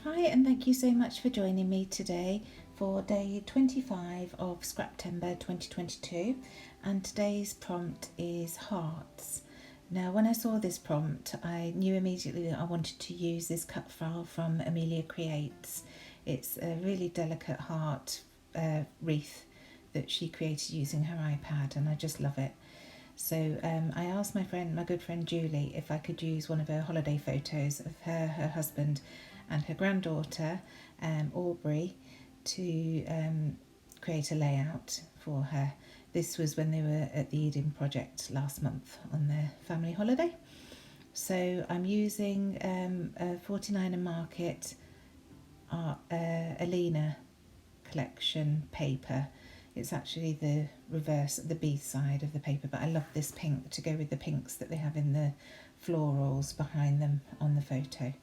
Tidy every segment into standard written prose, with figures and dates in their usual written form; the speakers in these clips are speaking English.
Hi, and thank you so much for joining me today for day 25 of Scraptember 2022, and today's prompt is hearts. Now, when I saw this prompt, I knew immediately that I wanted to use this cut file from Amelia Creates. It's a really delicate heart wreath that she created using her iPad, and I just love it. So I asked my good friend Julie, if I could use one of her holiday photos of her husband and her granddaughter, Aubrey, to create a layout for her. This was when they were at the Eden Project last month on their family holiday. So I'm using a 49 and Market Alina collection paper. It's actually the reverse, the B side of the paper, but I love this pink to go with the pinks that they have in the florals behind them on the photo.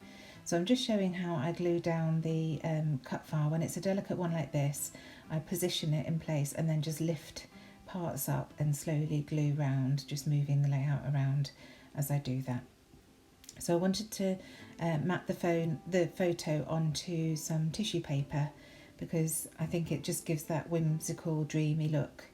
So I'm just showing how I glue down the cut file. When it's a delicate one like this, I position it in place and then just lift parts up and slowly glue round, just moving the layout around as I do that. So I wanted to map the photo onto some tissue paper, because I think it just gives that whimsical, dreamy look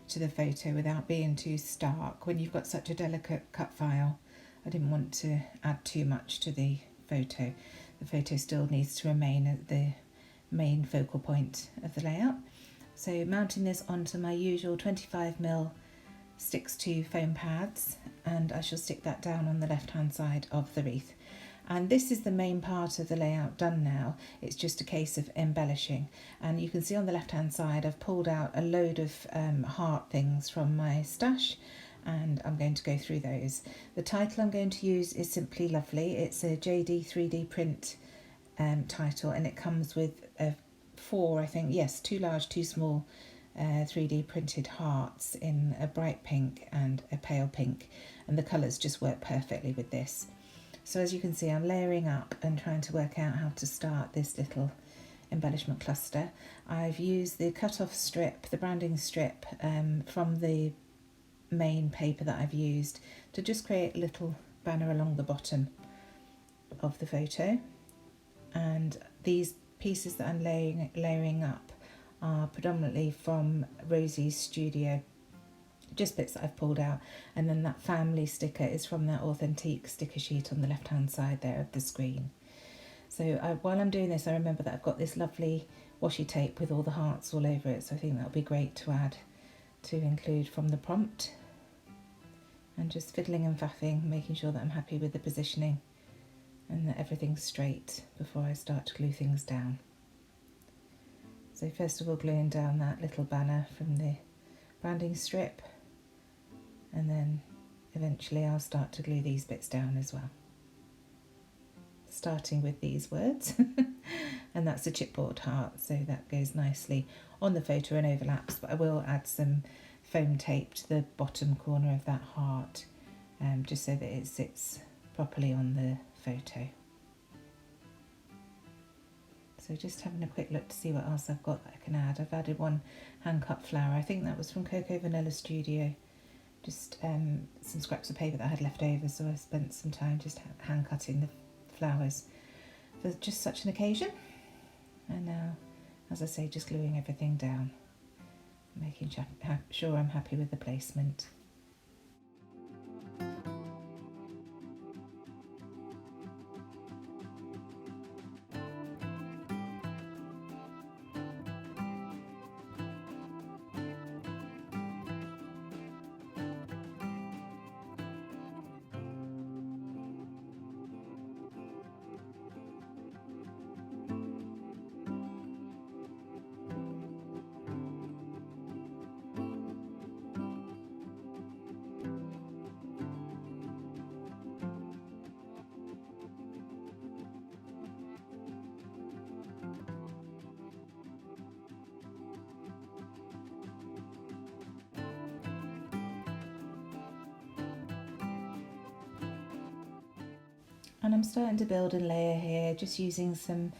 to the photo without being too stark. When you've got such a delicate cut file, I didn't want to add too much to the photo. The photo still needs to remain at the main focal point of the layout. So mounting this onto my usual 25mm Sticks to foam pads, and I shall stick that down on the left hand side of the wreath. And this is the main part of the layout done now. It's just a case of embellishing, and you can see on the left hand side I've pulled out a load of heart things from my stash, and I'm going to go through those. The title I'm going to use is Simply Lovely. It's a JD3D print title, and it comes with four, I think, yes, 2 large, 2 small 3D printed hearts in a bright pink and a pale pink, and the colours just work perfectly with this. So as you can see, I'm layering up and trying to work out how to start this little embellishment cluster. I've used the cut-off strip, the branding strip from the main paper that I've used to just create a little banner along the bottom of the photo. And these pieces that I'm layering up are predominantly from Rosie's studio, just bits that I've pulled out, and then that family sticker is from that authentic sticker sheet on the left hand side there of the screen. So while I'm doing this, I remember that I've got this lovely washi tape with all the hearts all over it, so I think that'll be great to include from the prompt. And just fiddling and faffing, making sure that I'm happy with the positioning and that everything's straight before I start to glue things down. So first of all, gluing down that little banner from the branding strip, and then eventually I'll start to glue these bits down as well. Starting with these words, and that's a chipboard heart, so that goes nicely on the photo and overlaps, but I will add some foam tape to the bottom corner of that heart, just so that it sits properly on the photo. So just having a quick look to see what else I've got that I can add. I've added one hand-cut flower. I think that was from Cocoa Vanilla Studio. Just some scraps of paper that I had left over, so I spent some time just hand-cutting the flowers for just such an occasion. And now, as I say, just gluing everything down, making sure I'm happy with the placement. And I'm starting to build a layer here, just using some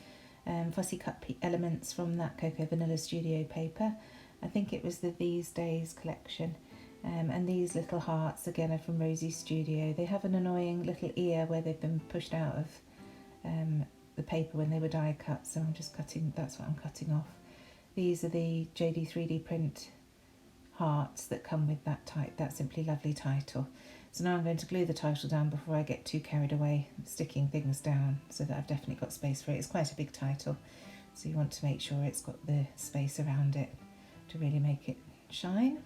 fussy cut elements from that Cocoa Vanilla Studio paper. I think it was the These Days collection. And these little hearts again are from Rosie's Studio. They have an annoying little ear where they've been pushed out of the paper when they were die cut, so I'm just cutting, that's what I'm cutting off. These are the JD3D print hearts that come with that Simply Lovely title. So now I'm going to glue the title down before I get too carried away sticking things down, so that I've definitely got space for it. It's quite a big title, so you want to make sure it's got the space around it to really make it shine.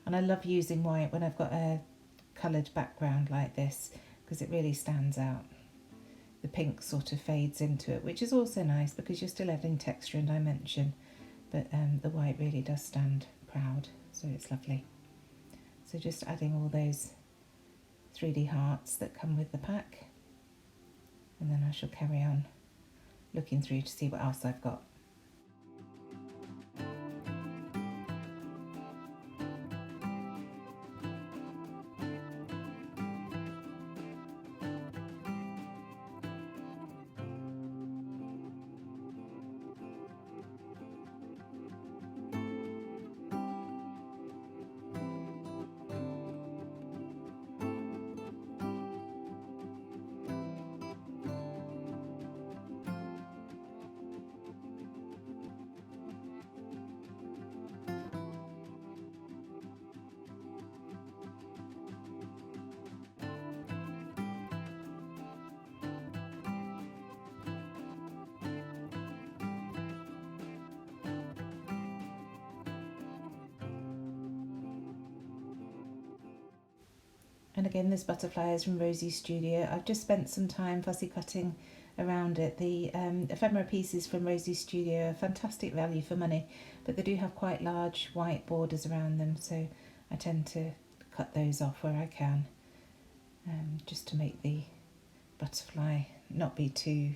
And I love using white when I've got a coloured background like this, because it really stands out. The pink sort of fades into it, which is also nice because you're still adding texture and dimension, but the white really does stand proud, so it's lovely. So just adding all those 3D hearts that come with the pack, and then I shall carry on looking through to see what else I've got. And again, this butterfly is from Rosie's Studio. I've just spent some time fussy cutting around it. The ephemera pieces from Rosie's Studio are fantastic value for money, but they do have quite large white borders around them, so I tend to cut those off where I can, just to make the butterfly not be too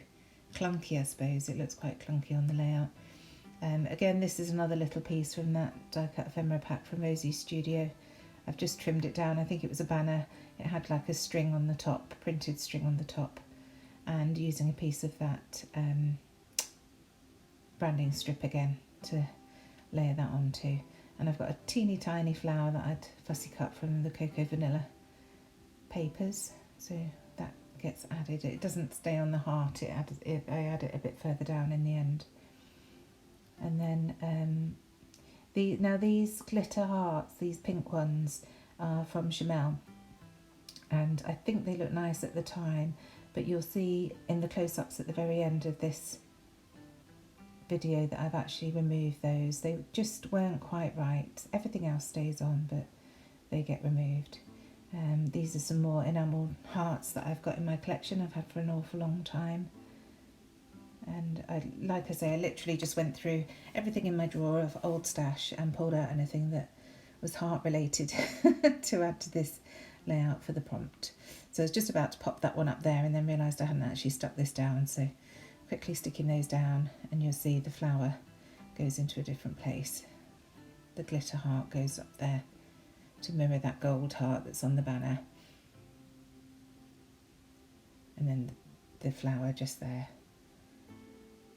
clunky, I suppose. It looks quite clunky on the layout. Again, this is another little piece from that die cut ephemera pack from Rosie's Studio. I've just trimmed it down. I think it was a banner. It had like a string on the top, printed string on the top, and using a piece of that branding strip again to layer that onto. And I've got a teeny tiny flower that I'd fussy cut from the Cocoa Vanilla papers, so that gets added. It doesn't stay on the heart, I add it a bit further down in the end. And then now these glitter hearts, these pink ones, are from Chamel, and I think they look nice at the time, but you'll see in the close-ups at the very end of this video that I've actually removed those. They just weren't quite right. Everything else stays on, but they get removed. These are some more enamel hearts that I've got in my collection. I've had for an awful long time. And like I say, I literally just went through everything in my drawer of old stash and pulled out anything that was heart related to add to this layout for the prompt. So I was just about to pop that one up there and then realised I hadn't actually stuck this down, so quickly sticking those down, and you'll see the flower goes into a different place. The glitter heart goes up there to mirror that gold heart that's on the banner, and then the flower just there.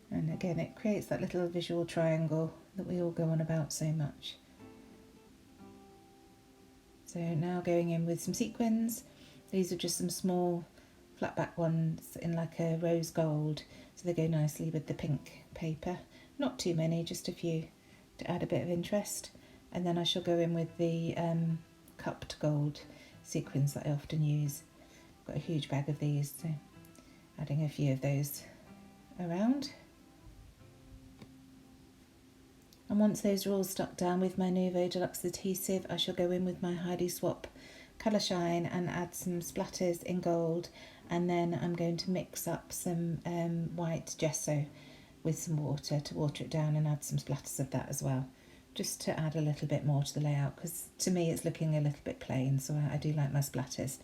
And again, it creates that little visual triangle that we all go on about so much. So now going in with some sequins. These are just some small flat back ones in like a rose gold, so they go nicely with the pink paper. Not too many, just a few to add a bit of interest. And then I shall go in with the cupped gold sequins that I often use. I've got a huge bag of these, so adding a few of those around. And once those are all stuck down with my Nuvo Deluxe adhesive, I shall go in with my Heidi Swap Colour Shine and add some splatters in gold, and then I'm going to mix up some white gesso with some water to water it down and add some splatters of that as well, just to add a little bit more to the layout, because to me it's looking a little bit plain, so I do like my splatters.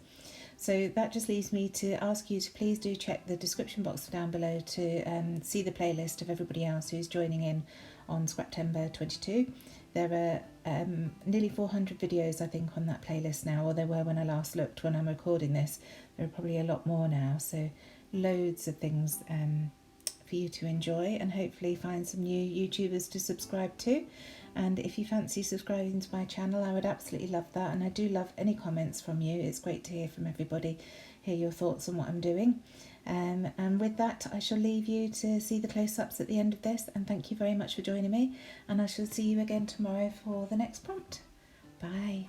So that just leaves me to ask you to please do check the description box down below to see the playlist of everybody else who's joining in on Scraptember 22. There are nearly 400 videos, I think, on that playlist now, or there were when I last looked. When I'm recording this, there are probably a lot more now, so loads of things for you to enjoy, and hopefully find some new YouTubers to subscribe to. And if you fancy subscribing to my channel, I would absolutely love that, and I do love any comments from you. It's great to hear from everybody, hear your thoughts on what I'm doing. And with that, I shall leave you to see the close-ups at the end of this, and thank you very much for joining me, and I shall see you again tomorrow for the next prompt. Bye.